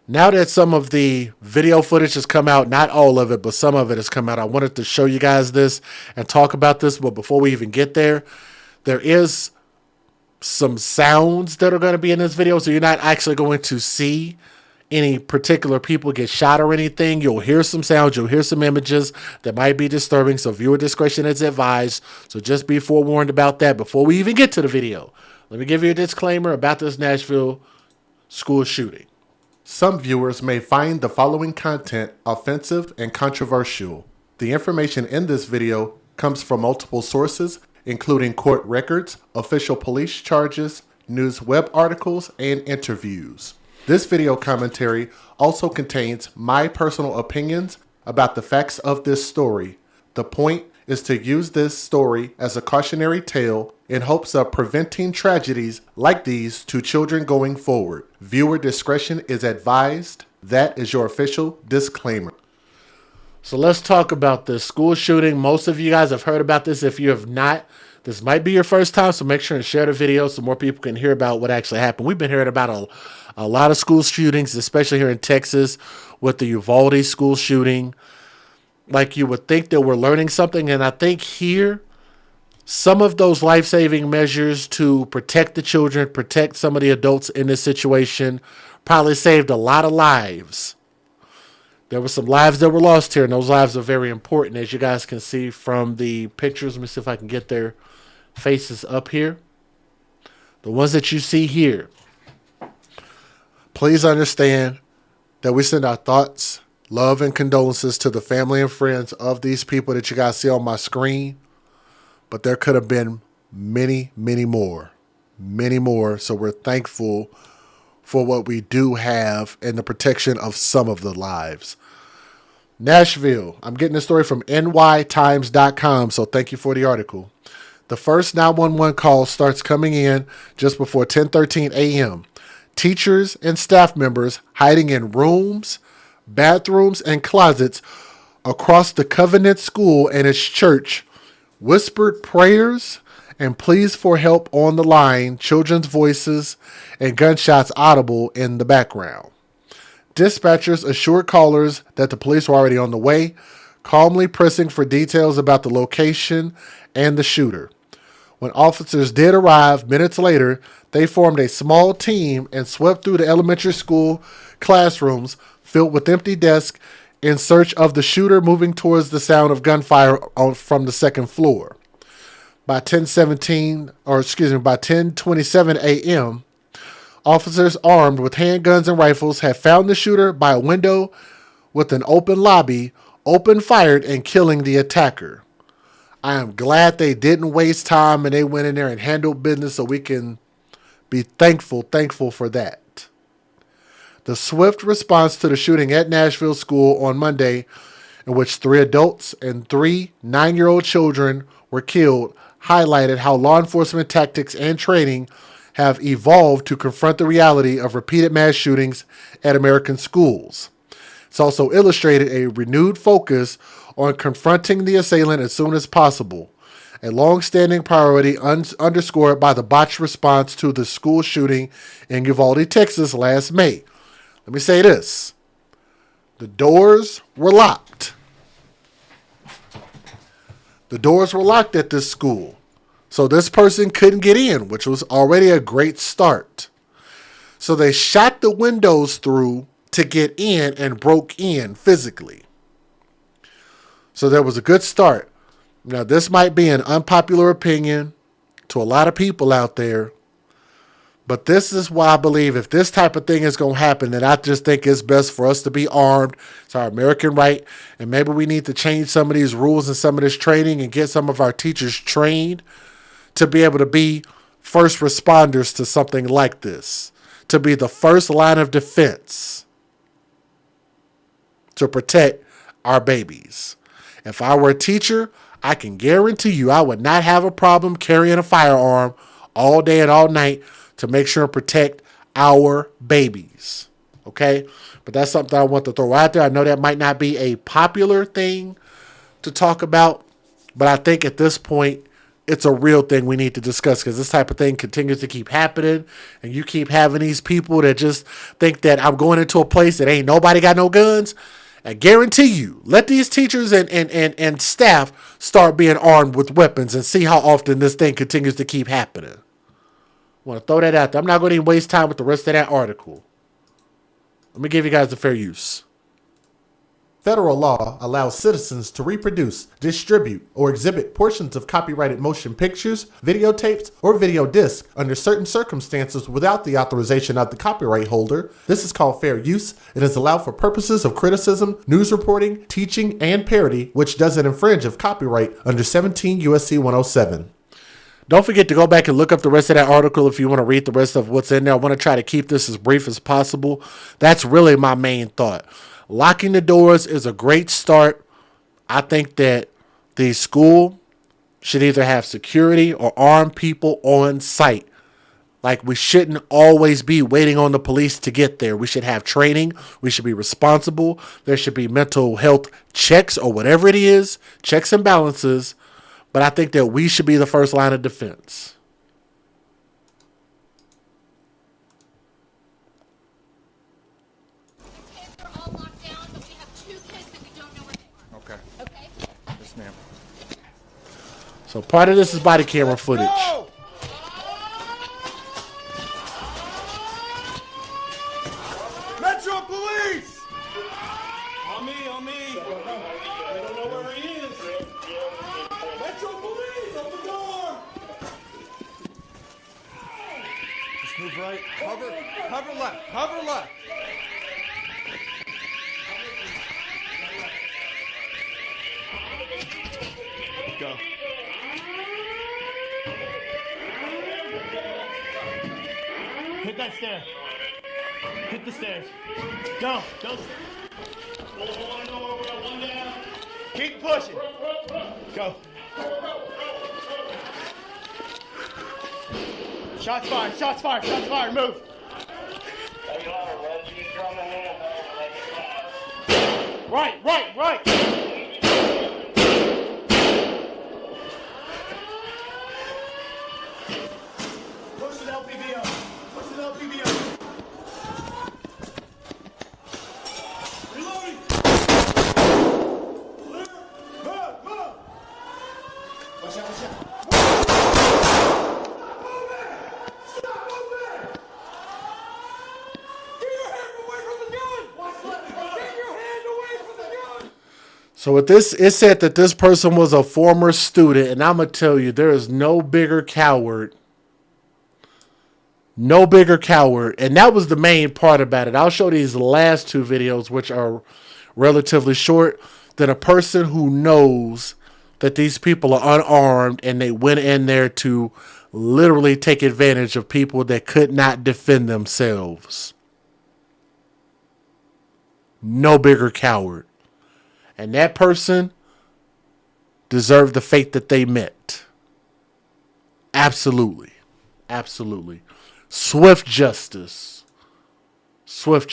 Now that some of the video footage has come out, not all of it, but some of it has come out, I wanted to show you guys this and talk about this. But before we even get there, there is some sounds that are going to be in this video. So you're not actually going to see any particular people get shot or anything. You'll hear some sounds. You'll hear some images that might be disturbing. So viewer discretion is advised. So just be forewarned about that before we even get to the video. Let me give you a disclaimer about this Nashville school shooting. Some viewers may find the following content offensive and controversial. The information in this video comes from multiple sources, including court records, official police charges, news web articles, and interviews. This video commentary also contains my personal opinions about the facts of this story. The point is to use this story as a cautionary tale in hopes of preventing tragedies like these to children going forward. Viewer discretion is advised. That is your official disclaimer. So let's talk about this school shooting. Most of you guys have heard about this. If you have not, this might be your first time, so make sure and share the video so more people can hear about what actually happened. We've been hearing about a lot of school shootings, especially here in Texas with the Uvalde school shooting. Like you would think that we're learning something, and I think here, some of those life-saving measures to protect the children, protect some of the adults in this situation, probably saved a lot of lives. There were some lives that were lost here, and those lives are very important, as you guys can see from the pictures. Let me see if I can get their faces up here. The ones that you see here. Please understand that we send our thoughts, love, and condolences to the family and friends of these people that you guys see on my screen. But there could have been many, many more. Many more. So we're thankful for what we do have and the protection of some of the lives. Nashville. I'm getting this story from nytimes.com, so thank you for the article. The first 911 call starts coming in just before 10:13 a.m. Teachers and staff members hiding in rooms, bathrooms, and closets across the Covenant School and its church whispered prayers and pleas for help on the line, children's voices and gunshots audible in the background. Dispatchers assured callers that the police were already on the way, calmly pressing for details about the location and the shooter. When officers did arrive minutes later, they formed a small team and swept through the elementary school classrooms filled with empty desks in search of the shooter, moving towards the sound of gunfire from the second floor. By 10:27 a.m., officers armed with handguns and rifles had found the shooter by a window with an open lobby, open fired and killing the attacker. I am glad they didn't waste time and they went in there and handled business, so we can be thankful for that. The swift response to the shooting at Nashville School on Monday, in which 3 adults and 3 9-year-old children were killed, highlighted how law enforcement tactics and training have evolved to confront the reality of repeated mass shootings at American schools. It's also illustrated a renewed focus on confronting the assailant as soon as possible, a long-standing priority underscored by the botched response to the school shooting in Uvalde, Texas last May. Let me say this. The doors were locked. The doors were locked at this school. So this person couldn't get in, which was already a great start. So they shot the windows through to get in and broke in physically. So there was a good start. Now, this might be an unpopular opinion to a lot of people out there, but this is why I believe if this type of thing is going to happen, then I just think it's best for us to be armed. It's our American right, and maybe we need to change some of these rules and some of this training and get some of our teachers trained to be able to be first responders to something like this, to be the first line of defense to protect our babies. If I were a teacher, I can guarantee you I would not have a problem carrying a firearm all day and all night to make sure and protect our babies. Okay? But that's something I want to throw out there. I know that might not be a popular thing to talk about, but I think at this point, it's a real thing we need to discuss, because this type of thing continues to keep happening, and you keep having these people that just think that I'm going into a place that ain't nobody got no guns. I guarantee you, let these teachers and staff start being armed with weapons and see how often this thing continues to keep happening. I want to throw that out there. I'm not going to even waste time with the rest of that article. Let me give you guys the fair use. Federal law allows citizens to reproduce, distribute, or exhibit portions of copyrighted motion pictures, videotapes, or video discs under certain circumstances without the authorization of the copyright holder. This is called fair use. It is allowed for purposes of criticism, news reporting, teaching, and parody, which doesn't infringe of copyright under 17 U.S.C. 107. Don't forget to go back and look up the rest of that article if you want to read the rest of what's in there. I want to try to keep this as brief as possible. That's really my main thought. Locking the doors is a great start. I think that the school should either have security or armed people on site. Like, we shouldn't always be waiting on the police to get there. We should have training. We should be responsible. There should be mental health checks or whatever it is, checks and balances. But I think that we should be the first line of defense. So part of this is body camera footage. Metro Police! On me, on me. I don't know where he is. Metro Police, open the door! Just move right. Cover left. Cover left. Go. Hit that stair. Hit the stairs. Go. One down. Keep pushing. Go. Shots fired. Move. Right. Push the LPV up. Reloading. Move. Watch out. Stop moving. Get your hand away from the gun. Get your hand away from the gun. So with this, it said that this person was a former student, and I'm going to tell you, there is no bigger coward. No bigger coward. And that was the main part about it. I'll show these last two videos, which are relatively short, than a person who knows that these people are unarmed and they went in there to literally take advantage of people that could not defend themselves. No bigger coward. And that person deserved the fate that they met. Absolutely. Swift justice. Sounds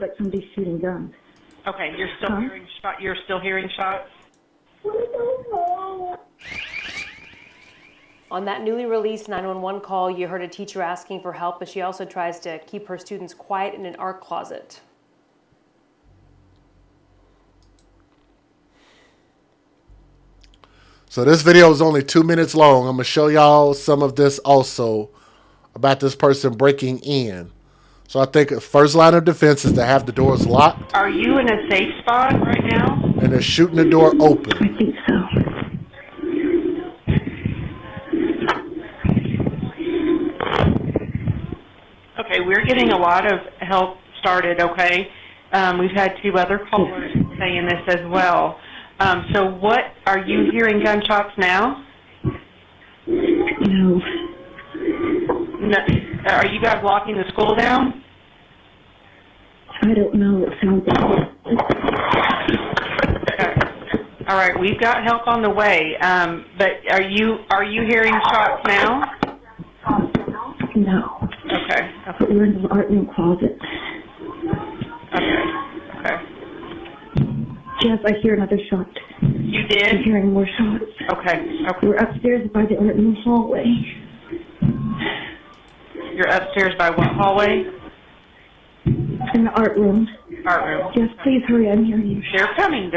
like somebody's shooting guns. Okay, you're still hearing shot. You're still hearing shots. On that newly released 911 call, you heard a teacher asking for help, but she also tries to keep her students quiet in an art closet. So this video is only 2 minutes long. I'm going to show y'all some of this also about this person breaking in. So I think the first line of defense is to have the doors locked. Are you in a safe spot right now? And they're shooting the door open. I think so. Okay, we're getting a lot of help started, okay? We've had 2 other callers saying this as well. So what, are you hearing gunshots now? No. No. Are you guys locking the school down? I don't know. It sounds Okay. All right, we've got help on the way. But are you hearing shots now? no. Okay. But we're in the art room closet. Okay. Yes, I hear another shot. You I'm did? hearing more shots. Okay. We're upstairs by the art room hallway. You're upstairs by what hallway? In the art room. Art room. Yes, please hurry. I'm hearing you. They're coming.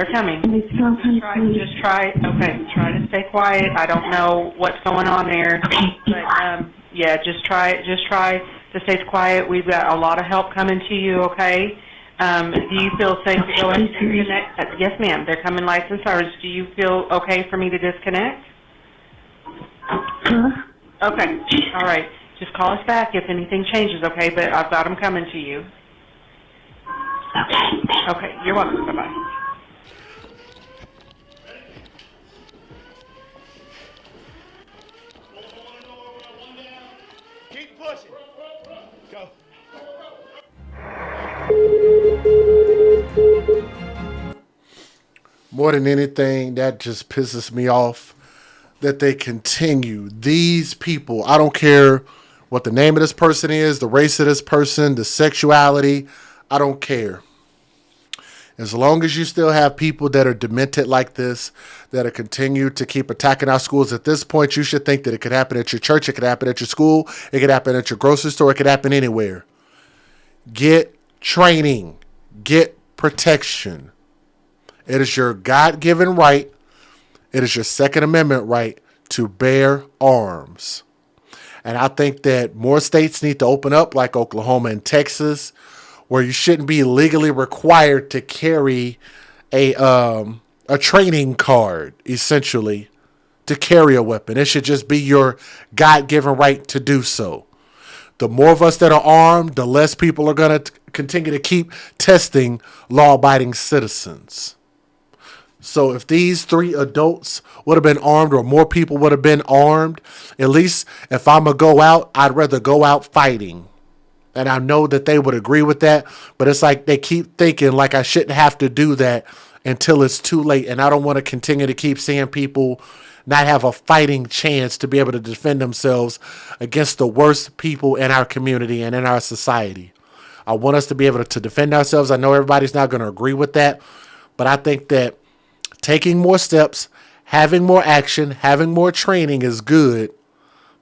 And they sound kind of close. Just try to stay quiet. I don't know what's going on there. Okay. But, yeah, just try to stay quiet. We've got a lot of help coming to you, okay? Do you feel safe to go and disconnect? Yes, ma'am. They're coming lights and sirens. Do you feel okay for me to disconnect? Huh? Okay. All right. Just call us back if anything changes, okay? But I've got them coming to you. Okay. Okay. You're welcome. Bye-bye. Keep pushing. Go. More than anything, that just pisses me off that they continue. These people, I don't care what the name of this person is, the race of this person, the sexuality, I don't care. As long as you still have people that are demented like this, that are continue to keep attacking our schools, at this point, you should think that it could happen at your church, it could happen at your school, it could happen at your grocery store, it could happen anywhere. Get training. Get protection. It is your God-given right. It is your Second Amendment right to bear arms. And I think that more states need to open up, like Oklahoma and Texas, where you shouldn't be legally required to carry a training card, essentially, to carry a weapon. It should just be your God-given right to do so. The more of us that are armed, the less people are going to continue to keep testing law-abiding citizens. So if these 3 adults would have been armed, or more people would have been armed, at least if I'm going to go out, I'd rather go out fighting. And I know that they would agree with that, but it's like they keep thinking like I shouldn't have to do that until it's too late. And I don't want to continue to keep seeing people not have a fighting chance to be able to defend themselves against the worst people in our community and in our society. I want us to be able to defend ourselves. I know everybody's not going to agree with that, but I think that taking more steps, having more action, having more training is good.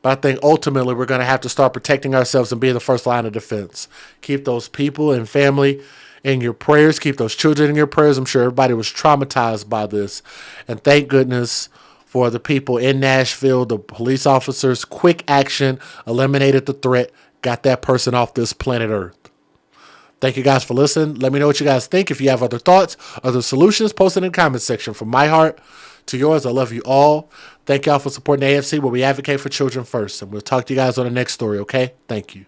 But I think ultimately we're going to have to start protecting ourselves and being the first line of defense. Keep those people and family in your prayers. Keep those children in your prayers. I'm sure everybody was traumatized by this. And thank goodness for the people in Nashville, the police officers. Quick action eliminated the threat, got that person off this planet Earth. Thank you guys for listening. Let me know what you guys think. If you have other thoughts, other solutions, post it in the comment section. From my heart to yours, I love you all. Thank y'all for supporting the AFC, where we advocate for children first. And we'll talk to you guys on the next story, okay? Thank you.